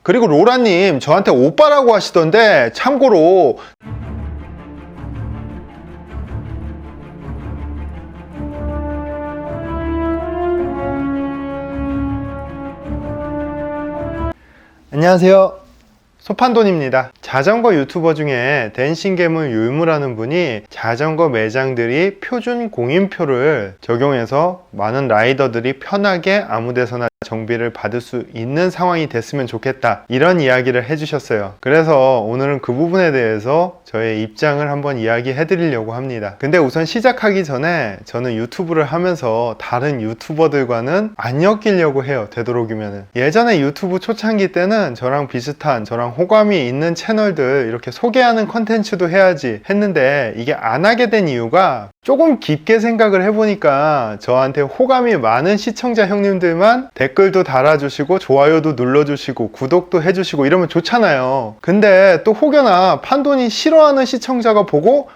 그리고 로라님 저한테 오빠라고 하시던데 참고로 안녕하세요, 소판돈입니다. 자전거 유튜버 중에 댄싱괴물 율무라는 분이 자전거 매장들이 표준 공인표를 적용해서 많은 라이더들이 편하게 아무데서나 정비를 받을 수 있는 상황이 됐으면 좋겠다, 이런 이야기를 해주셨어요. 그래서 오늘은 그 부분에 대해서 저의 입장을 한번 이야기해 드리려고 합니다. 근데 우선 시작하기 전에 저는 유튜브를 하면서 다른 유튜버들과는 안 엮이려고 해요, 되도록이면은. 예전에 유튜브 초창기 때는 저랑 비슷한, 저랑 호감이 있는 채널들 이렇게 소개하는 컨텐츠도 해야지 했는데, 이게 안 하게 된 이유가 조금 깊게 생각을 해보니까 저한테 호감이 많은 시청자 형님들만 댓글도 달아주시고 좋아요도 눌러주시고 구독도 해주시고 이러면 좋잖아요. 근데 또 혹여나 판돈이 싫어하는 시청자가 보고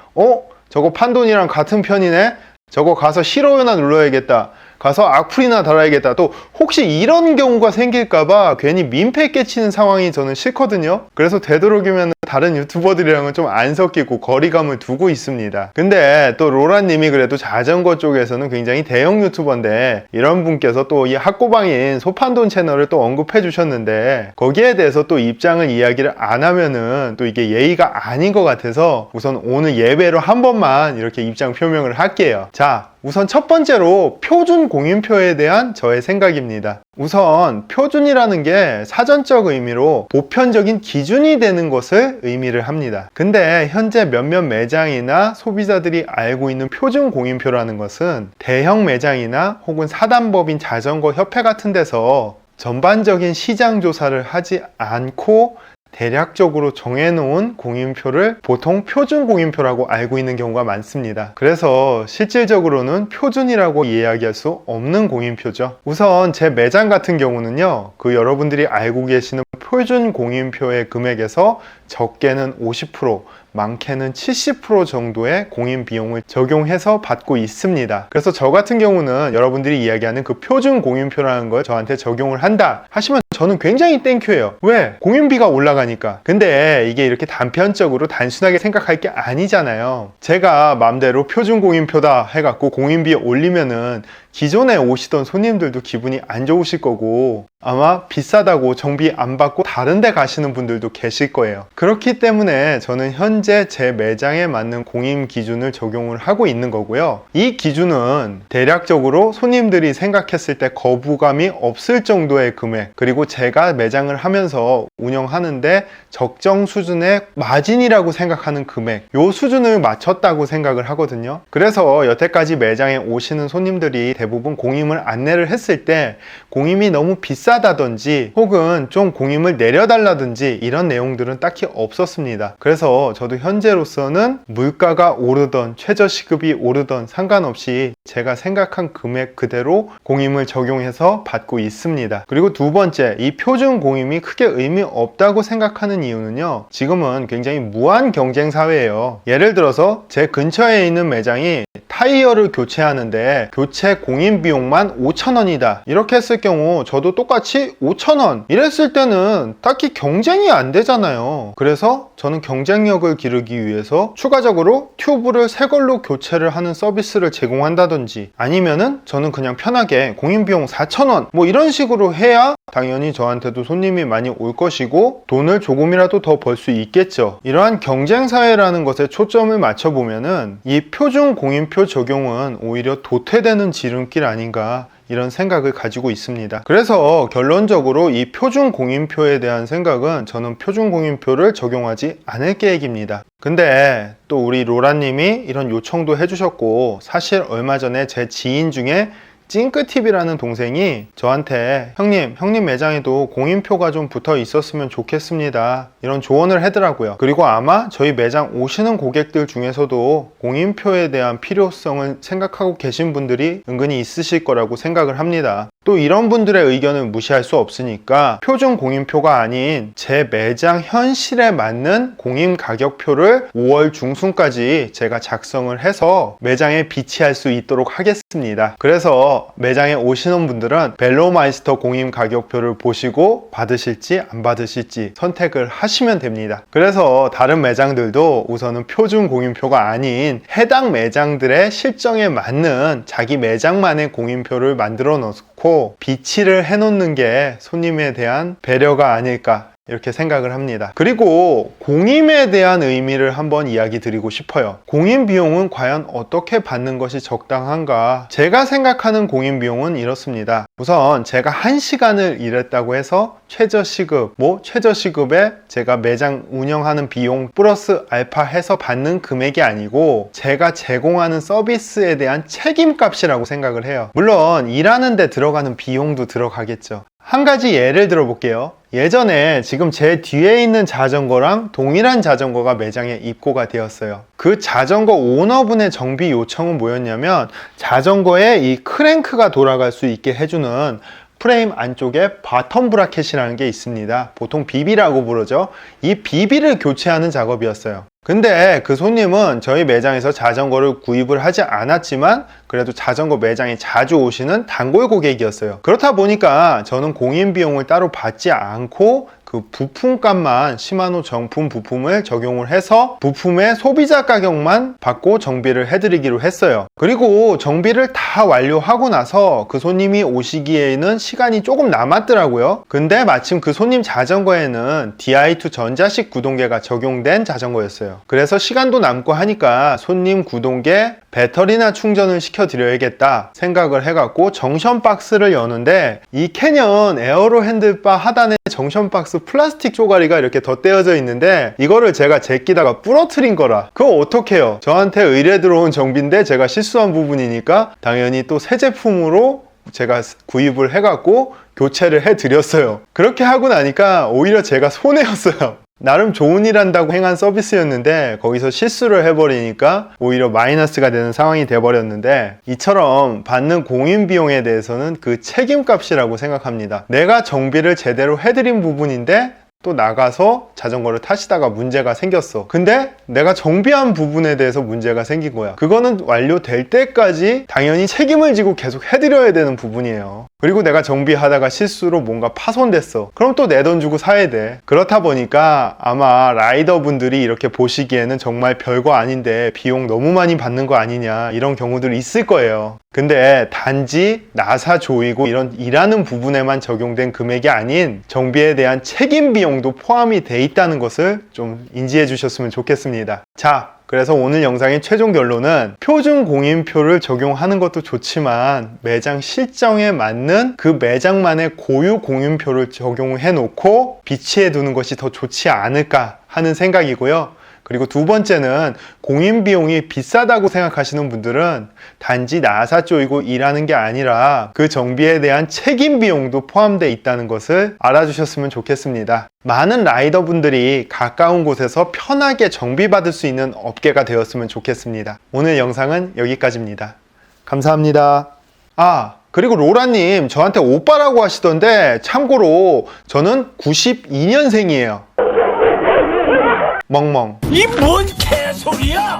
저거 판돈이랑 같은 편이네, 저거 가서 싫어요나 눌러야겠다, 가서 악플이나 달아야겠다, 또 혹시 이런 경우가 생길까봐 괜히 민폐 끼치는 상황이 저는 싫거든요. 그래서 되도록이면 다른 유튜버들이랑은 좀 안 섞이고 거리감을 두고 있습니다. 근데 또 로라님이 그래도 자전거 쪽에서는 굉장히 대형 유튜버인데, 이런 분께서 또 이 학고방인 소판돈 채널을 또 언급해 주셨는데, 거기에 대해서 또 입장을 이야기를 안 하면은 또 이게 예의가 아닌 것 같아서 우선 오늘 예외로 한 번만 이렇게 입장 표명을 할게요. 자, 우선 첫 번째로 표준 공인표에 대한 저의 생각입니다. 우선 표준이라는 게 사전적 의미로 보편적인 기준이 되는 것을 의미를 합니다. 근데 현재 몇몇 매장이나 소비자들이 알고 있는 표준 공인표라는 것은 대형 매장이나 혹은 사단법인 자전거 협회 같은 데서 전반적인 시장 조사를 하지 않고 대략적으로 정해놓은 공인표를 보통 표준 공인표라고 알고 있는 경우가 많습니다. 그래서 실질적으로는 표준이라고 이야기할 수 없는 공인표죠. 우선 제 매장 같은 경우는요, 여러분들이 알고 계시는 표준 공인표의 금액에서 적게는 50%, 많게는 70% 정도의 공인 비용을 적용해서 받고 있습니다. 그래서 저 같은 경우는 여러분들이 이야기하는 그 표준 공인표라는 걸 저한테 적용을 한다 하시면 저는 굉장히 땡큐예요. 왜? 공인비가 올라가니까. 근데 이게 이렇게 단편적으로 단순하게 생각할 게 아니잖아요. 제가 맘대로 표준 공인표다 해갖고 공인비 올리면은 기존에 오시던 손님들도 기분이 안 좋으실 거고, 아마 비싸다고 정비 안 받고 다른 데 가시는 분들도 계실 거예요. 그렇기 때문에 저는 현재 제 매장에 맞는 공인 기준을 적용을 하고 있는 거고요. 이 기준은 대략적으로 손님들이 생각했을 때 거부감이 없을 정도의 금액, 그리고 제가 매장을 하면서 운영하는데 적정 수준의 마진이라고 생각하는 금액, 요 수준을 맞췄다고 생각을 하거든요. 그래서 여태까지 매장에 오시는 손님들이 대부분 공임을 안내를 했을 때 공임이 너무 비싸다든지 혹은 좀 공임을 내려달라든지 이런 내용들은 딱히 없었습니다. 그래서 저도 현재로서는 물가가 오르던 최저시급이 오르던 상관없이 제가 생각한 금액 그대로 공임을 적용해서 받고 있습니다. 그리고 두 번째, 이 표준 공임이 크게 의미 없다고 생각하는 이유는요, 지금은 굉장히 무한 경쟁 사회예요. 예를 들어서 제 근처에 있는 매장이 타이어를 교체하는데 교체 공인 비용만 5,000원이다 이렇게 했을 경우 저도 똑같이 5,000원 이랬을 때는 딱히 경쟁이 안 되잖아요. 그래서 저는 경쟁력을 기르기 위해서 추가적으로 튜브를 새 걸로 교체를 하는 서비스를 제공한다든지, 아니면은 저는 그냥 편하게 공인 비용 4,000원 뭐 이런 식으로 해야 당연히 저한테도 손님이 많이 올 것이고 돈을 조금이라도 더 벌 수 있겠죠. 이러한 경쟁 사회라는 것에 초점을 맞춰보면은 이 표준 공인표 적용은 오히려 도태되는 지름길 아닌가, 이런 생각을 가지고 있습니다. 그래서 결론적으로 이 표준 공인표에 대한 생각은 저는 표준 공인표를 적용하지 않을 계획입니다. 근데 또 우리 로라님이 이런 요청도 해주셨고, 사실 얼마 전에 제 지인 중에 찡끄TV라는 동생이 저한테 형님 매장에도 공인표가 좀 붙어 있었으면 좋겠습니다, 이런 조언을 하더라고요. 그리고 아마 저희 매장 오시는 고객들 중에서도 공인표에 대한 필요성을 생각하고 계신 분들이 은근히 있으실 거라고 생각을 합니다. 또 이런 분들의 의견을 무시할 수 없으니까 표준 공인표가 아닌 제 매장 현실에 맞는 공인 가격표를 5월 중순까지 제가 작성을 해서 매장에 비치할 수 있도록 하겠습니다. 그래서 그래서 매장에 오시는 분들은 벨로마이스터 공임 가격표를 보시고 받으실지 안 받으실지 선택을 하시면 됩니다. 그래서 다른 매장들도 우선은 표준 공임표가 아닌 해당 매장들의 실정에 맞는 자기 매장만의 공임표를 만들어 놓고 비치를 해 놓는 게 손님에 대한 배려가 아닐까 이렇게 생각을 합니다. 그리고 공임에 대한 의미를 한번 이야기 드리고 싶어요. 공임 비용은 과연 어떻게 받는 것이 적당한가? 제가 생각하는 공임 비용은 이렇습니다. 우선 제가 1시간을 일했다고 해서 최저시급, 최저시급에 제가 매장 운영하는 비용 플러스 알파 해서 받는 금액이 아니고 제가 제공하는 서비스에 대한 책임값이라고 생각을 해요. 물론 일하는 데 들어가는 비용도 들어가겠죠. 한 가지 예를 들어 볼게요. 예전에 지금 제 뒤에 있는 자전거랑 동일한 자전거가 매장에 입고가 되었어요. 그 자전거 오너분의 정비 요청은 뭐였냐면 자전거에 이 크랭크가 돌아갈 수 있게 해주는 프레임 안쪽에 바텀 브라켓이라는 게 있습니다. 보통 비비라고 부르죠. 이 비비를 교체하는 작업이었어요. 근데 그 손님은 저희 매장에서 자전거를 구입을 하지 않았지만 그래도 자전거 매장에 자주 오시는 단골 고객이었어요. 그렇다 보니까 저는 공임 비용을 따로 받지 않고 그 부품값만 시마노 정품 부품을 적용을 해서 부품의 소비자 가격만 받고 정비를 해드리기로 했어요. 그리고 정비를 다 완료하고 나서 그 손님이 오시기에는 시간이 조금 남았더라고요. 근데 마침 그 손님 자전거에는 DI2 전자식 구동계가 적용된 자전거였어요. 그래서 시간도 남고 하니까 손님 구동계 배터리나 충전을 시켜드려야겠다 생각을 해갖고 정션 박스를 여는데 이 캐년 에어로 핸들바 하단에 정션 박스 플라스틱 쪼가리가 이렇게 덧대어져 있는데 이거를 제가 제끼다가 부러뜨린 거라. 그거 어떡해요? 저한테 의뢰 들어온 정비인데 제가 실수한 부분이니까 당연히 또 새 제품으로 제가 구입을 해갖고 교체를 해드렸어요. 그렇게 하고 나니까 오히려 제가 손해였어요. 나름 좋은 일 한다고 행한 서비스였는데 거기서 실수를 해버리니까 오히려 마이너스가 되는 상황이 돼버렸는데 이처럼 받는 공임 비용에 대해서는 그 책임값이라고 생각합니다. 내가 정비를 제대로 해드린 부분인데 또 나가서 자전거를 타시다가 문제가 생겼어. 근데 내가 정비한 부분에 대해서 문제가 생긴 거야. 그거는 완료될 때까지 당연히 책임을 지고 계속 해드려야 되는 부분이에요. 그리고 내가 정비하다가 실수로 뭔가 파손됐어. 그럼 또 내 돈 주고 사야 돼. 그렇다 보니까 아마 라이더분들이 이렇게 보시기에는 정말 별거 아닌데 비용 너무 많이 받는 거 아니냐 이런 경우들이 있을 거예요. 근데 단지 나사 조이고 이런 일하는 부분에만 적용된 금액이 아닌 정비에 대한 책임 비용도 포함이 돼 있다는 것을 좀 인지해 주셨으면 좋겠습니다. 자, 그래서 오늘 영상의 최종 결론은 표준 공임표를 적용하는 것도 좋지만 매장 실정에 맞는 그 매장만의 고유 공임표를 적용해 놓고 비치해 두는 것이 더 좋지 않을까 하는 생각이고요. 그리고 두 번째는 공임 비용이 비싸다고 생각하시는 분들은 단지 나사 조이고 일하는 게 아니라 그 정비에 대한 책임 비용도 포함되어 있다는 것을 알아주셨으면 좋겠습니다. 많은 라이더분들이 가까운 곳에서 편하게 정비받을 수 있는 업계가 되었으면 좋겠습니다. 오늘 영상은 여기까지입니다. 감사합니다. 그리고 로라님 저한테 오빠라고 하시던데 참고로 저는 92년생이에요. 멍멍. 이 뭔 개소리야!